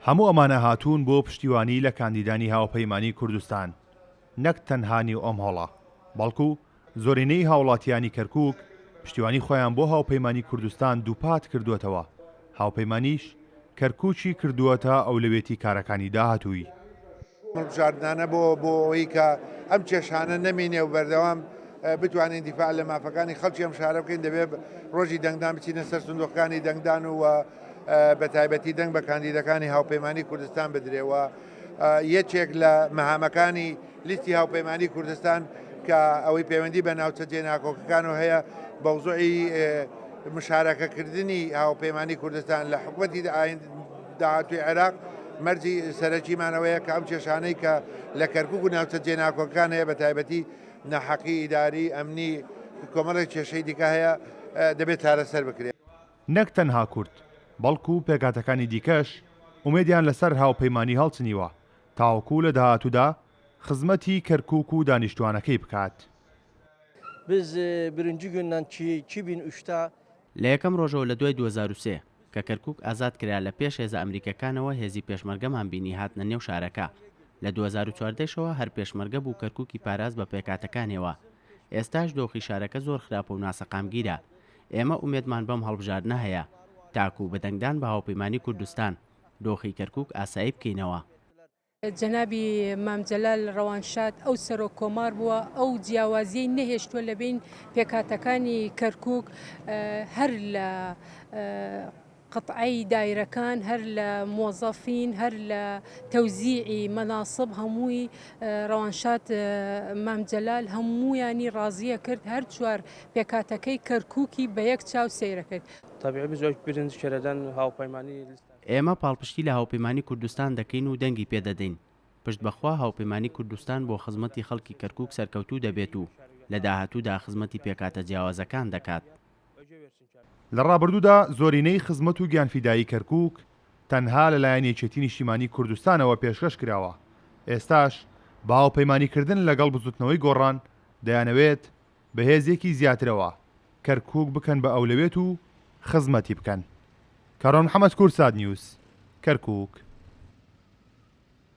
هەموو ئەمانە هاتوون بۆ پشتیوانی لە کاندیدانی هاوپەیمانی کوردستان نەک تەنهانی ئەم هەڵە بەڵکو زۆرینەی هاوڵاتیانی کەرکووک پشتیوانی خۆیان بۆ هاوپەیمانی کوردستان دووپات کردوێتەوە هاوپەیمانیش کەرکووکی کردووەتە ئەولەوێتی کارەکانی داهاتووی مڵبژاردنانە بۆ ئەوەی کە ئەم کێشانە نەمینێ و بەردەوام بتوانین دیفاع لە مافەکانی خەڵکی ئەم شارە بکەین دەبێت ڕۆژی دەنگدان بچینە سەر سندوقەکانی دەنگدان و بە تایبەتی دەنگ بە کاندیدەکانی هاوپەیمانی کوردستان بدرێەوە یەکێک لە مەهامەکانی لیستی هاوپەیمانی کوردستان کە ئەوەی پەیوەندی بە ناوچە جێناکۆکەکانەوە هەیە بەوزۆی مشارەکەکردنی هاوپەیمانی کوردستان لە حکوومەتی داهاتووی عێراق مەرجی سەرەکیمانەوەیە کە ئەم کێشانەی کە لە کەرکووک و ناوچە جێناکۆکان هەیە بە تایبەتی نەحەقی ئیداری ئەمنی کۆمەڵێک کێشەی دیکە هەیە دەبێت چارەسەر بکرێت نەک تەنها کورد بەڵکو و پێکاتەکانی دیکەش ئومێدیان لەسەر هاوپەیمانی هەڵچنیوە تاوەکو لە داهاتوودا خزمەتی کەرکووک و دانیشتوانەکەی بکات biz birinci gündən 2003-دا لە یەکەم ڕۆژەوە لە دوای 2023 کە کەرکووک ئازاد کرا لە پێش هێزە ئەمریکەکانەوە هێزی پێشمەرگەمان بینی هاتنە نێو شارەکە لە 2014ەوە هەر پێشمەرگە بوو کەرکووکی پاراز بە پێکاتەکانەوە ئێستاش دۆخی شارەکە زۆر خراپە و ناسەقامگیرە ئێمە ئومێدمان بەم هەڵبژاردنە هەیە تاکو بە دەنگدان بە هاوپەیمانی کوردستان دۆخی کەرکووک ئاسایی بکەینەوە جەنابی مامجەلال ڕەوانشاد ئەو سەرۆک کۆمار بووە ئەو جیاوازیەی نەهێشتووە لە بین پێکاتەکانی کەرکووک هەر لە قەتعی دایرەکان هەر لە مۆزەفین هەر لە تەوزیعی مەناسب هەمووی ڕەوانشاد مامجەلال هەموویانی ڕازیە کرد هەر چوار پێکاتەکەی کەرکووکی بە یەک چاو سەیرە کرد ئێمە پاڵپشتی لە هاوپەیمانی کوردستان دەکەین و دەنگی پێدەدەین پشت بەخوا هاوپەیمانی کوردستان بۆ خزمەتی خەڵکی کەرکووک سەرکەوتوو دەبێت و لە داهاتوودا خزمەتی پێکاتە جیاوازەکان دەکات لە ڕابردوودا زۆرینەی خزمەت و گیانفیدایی کەرکووک تەنها لەلایەن یەکێتی نیشتیمانی کوردستانەوە پێشکەش کراوە ئێستاش بە هاوپەیمانیکردن لەگەڵ بزوتنەوەی گۆڕان دەیانەوێت بەهێزێکی زیاترەوە کەرکووک بکەن بە ئەولەوێت و خزمەتی بکەن کارۆن محەممەد کورساد نیوز کەرکووک